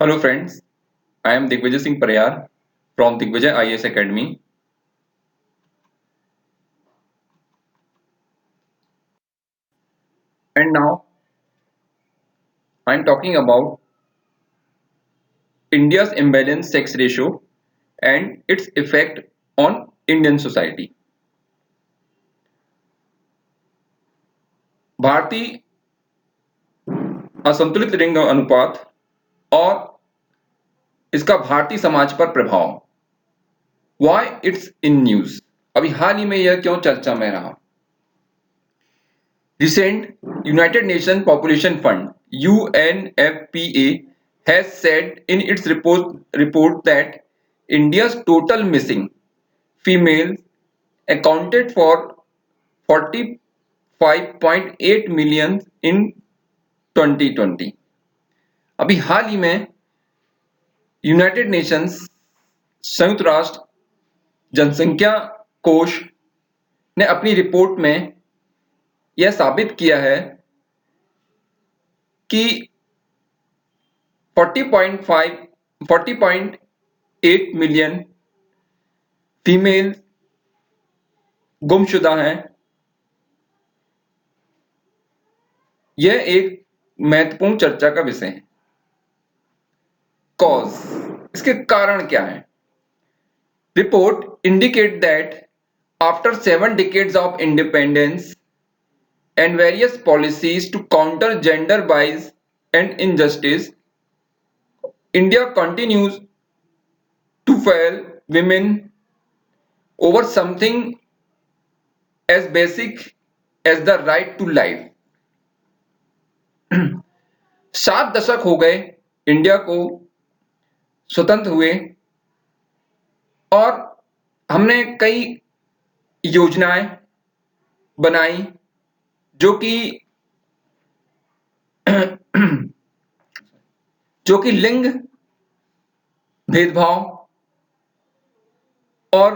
Hello friends, I am Digvijay Singh Pariyar from Digvijay IAS Academy. And now I am talking about India's imbalanced sex ratio and its effect on Indian society. भारतीय असंतुलित लिंग अनुपात और इसका भारतीय समाज पर प्रभाव, why it's in news. अभी हाल ही में यह क्यों चर्चा में रहा। Recent United Nations Population Fund UNFPA has said in its report that India's total missing females accounted for 45.8 million in 2020। अभी हाल ही में यूनाइटेड नेशंस संयुक्त राष्ट्र जनसंख्या कोष ने अपनी रिपोर्ट में यह साबित किया है कि 40.8 मिलियन फीमेल गुमशुदा हैं। यह एक महत्वपूर्ण चर्चा का विषय है। कॉज, इसके कारण क्या है। Report indicate that after 7 decades of independence and various policies to counter gender bias and injustice, India continues to fail women over something as basic as the right to life। 7 दशक हो गए India को स्वतंत्र हुए और हमने कई योजनाएं बनाई जो कि लिंग भेदभाव और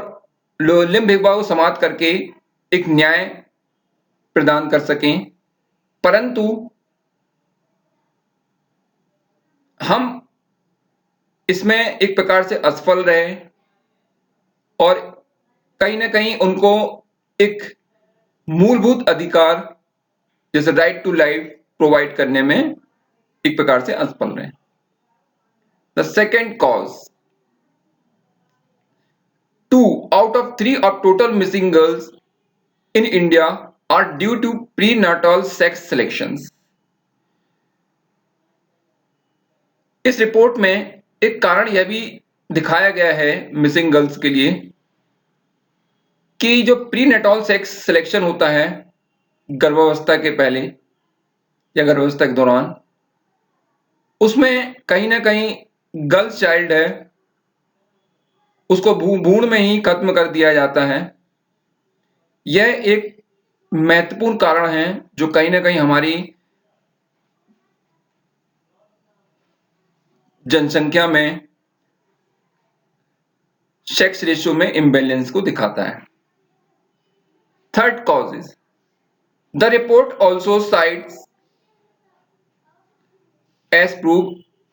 लिंग भेदभाव को समाप्त करके एक न्याय प्रदान कर सकें, परंतु हम इसमें एक प्रकार से असफल रहे और कहीं ना कहीं उनको एक मूलभूत अधिकार जैसे राइट टू लाइफ प्रोवाइड करने में एक प्रकार से असफल रहे। The second cause, 2 out of 3 of total missing girls in India are due to prenatal sex selections। इस रिपोर्ट में एक कारण यह भी दिखाया गया है मिसिंग गर्ल्स के लिए कि जो प्रीनेटल सेक्स सिलेक्शन होता है गर्भावस्था के पहले या गर्भावस्था के दौरान, उसमें कहीं ना कहीं गर्ल्स चाइल्ड है उसको भ्रूण में ही खत्म कर दिया जाता है। यह एक महत्वपूर्ण कारण है जो कहीं ना कहीं हमारी जनसंख्या में सेक्स रेशियो में इम्बैलेंस को दिखाता है। Third cause is, the report also sites as proof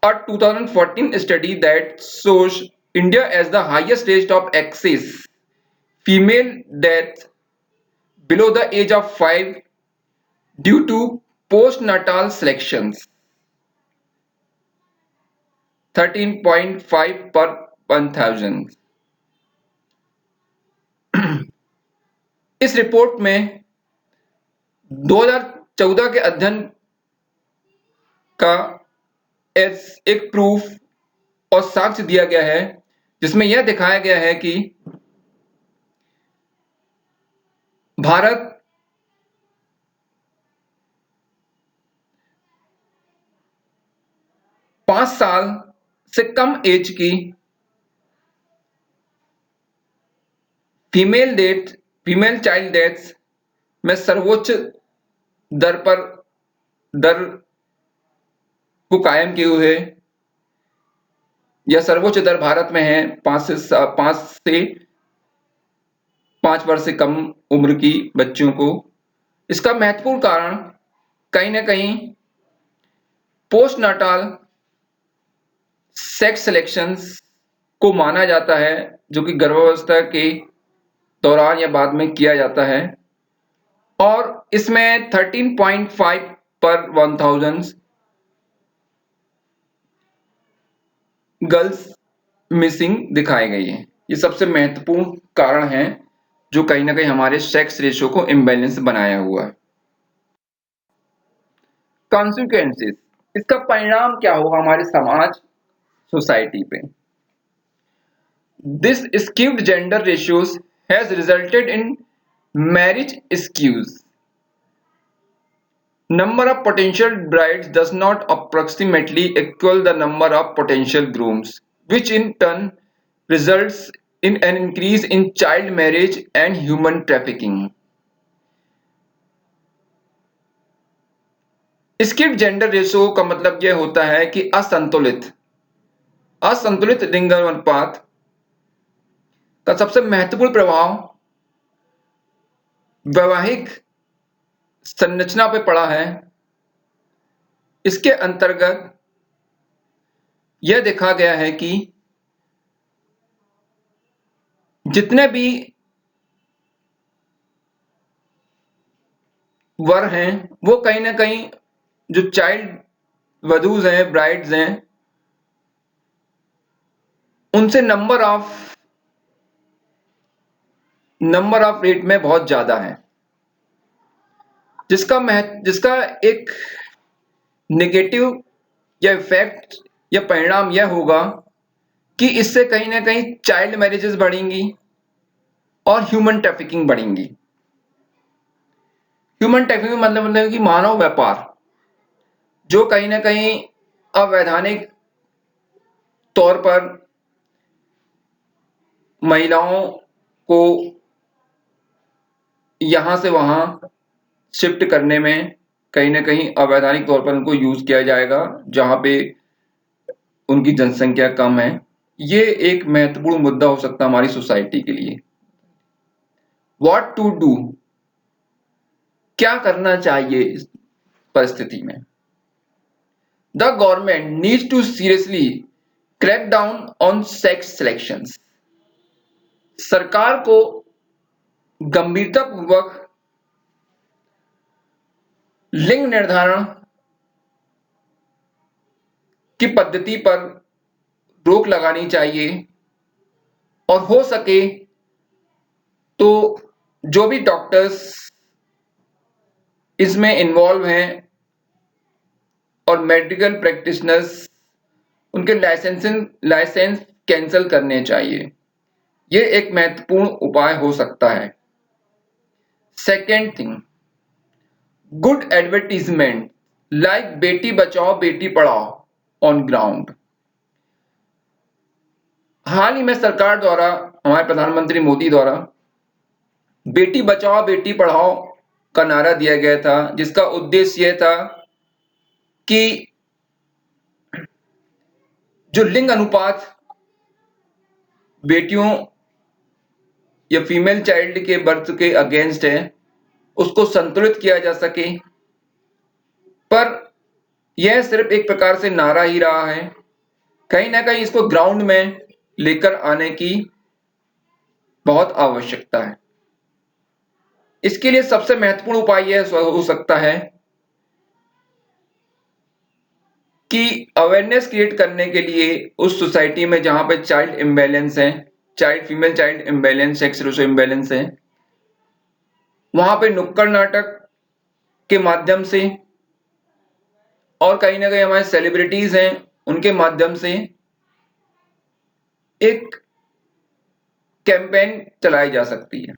a 2014 study that shows India as the highest rate of excess female death below the age of 5 due to postnatal selections, 13.5 per 1000। इस report में 2014 के अध्ययन का एक proof और साक्ष्य दिया गया है जिसमें यह दिखाया गया है कि भारत पांच साल से कम एज की फीमेल चाइल्ड डेथ्स में सर्वोच्च दर को कायम किए हुए, यह सर्वोच्च दर भारत में है 5 से 5 वर्ष से कम उम्र की बच्चियों को। इसका महत्वपूर्ण कारण कहीं ना कहीं पोस्टनाटाल सेक्स सिलेक्शंस को माना जाता है जो कि गर्भावस्था के दौरान या बाद में किया जाता है, और इसमें 13.5 पर 1000 गर्ल्स मिसिंग दिखाई गई है। ये सबसे महत्वपूर्ण कारण है जो कहीं ना कहीं हमारे सेक्स रेशियो को इम्बैलेंस बनाया हुआ है। कॉन्सिक्वेंसेस, इसका परिणाम क्या होगा हमारे समाज सोसाइटी पे? This skewed gender ratios has resulted in marriage skews. Number of potential brides does not approximately equal the number of potential grooms, which in turn results in an increase in child marriage and human trafficking. Skipped gender ratio का मतलब यह होता है कि असंतुलित लिंग अनुपात का सबसे महत्वपूर्ण प्रभाव वैवाहिक संरचना पे पड़ा है। इसके अंतर्गत यह देखा गया है कि जितने भी वर हैं वो कहीं ना कहीं जो चाइल्ड वधूज हैं, ब्राइड्स हैं, उनसे नंबर ऑफ रेट में बहुत ज्यादा है, जिसका एक नेगेटिव या इफेक्ट या परिणाम यह होगा कि इससे कहीं ना कहीं चाइल्ड मैरिजेस बढ़ेंगी और ह्यूमन ट्रैफिकिंग बढ़ेंगी। ह्यूमन ट्रैफिकिंग मतलब कि मानव व्यापार, जो कहीं ना कहीं अवैधानिक तौर पर महिलाओं को यहां से वहां शिफ्ट करने में कहीं ना कहीं अवैधानिक तौर पर उनको यूज किया जाएगा जहां पे उनकी जनसंख्या कम है। ये एक महत्वपूर्ण मुद्दा हो सकता है हमारी सोसाइटी के लिए। व्हाट टू डू, क्या करना चाहिए इस परिस्थिति में? The government needs to seriously crack down on sex selections. सरकार को गंभीरतापूर्वक लिंग निर्धारण की पद्धति पर रोक लगानी चाहिए, और हो सके तो जो भी डॉक्टर्स इसमें इन्वॉल्व हैं और मेडिकल प्रैक्टिशनर्स, उनके लाइसेंस कैंसिल करने चाहिए। ये एक महत्वपूर्ण उपाय हो सकता है। Second thing, good advertisement like Beti Bachao Beti Padhao on ground. हाल ही में सरकार द्वारा, हमारे प्रधानमंत्री मोदी द्वारा बेटी बचाओ बेटी पढ़ाओ का नारा दिया गया था, जिसका उद्देश्य यह था कि जो लिंग अनुपात बेटियों या फीमेल चाइल्ड के बर्थ के अगेंस्ट है उसको संतुलित किया जा सके। पर यह सिर्फ एक प्रकार से नारा ही रहा है, कहीं ना कहीं इसको ग्राउंड में लेकर आने की बहुत आवश्यकता है। इसके लिए सबसे महत्वपूर्ण उपाय यह हो सकता है कि अवेयरनेस क्रिएट करने के लिए उस सोसाइटी में जहां पे चाइल्ड इम्बैलेंस है, female child imbalance, sex ratio imbalance है, वहां पे नुक्कड़ नाटक के माध्यम से और कहीं ना कहीं हमारे सेलिब्रिटीज हैं उनके माध्यम से एक कैंपेन चलाई जा सकती है।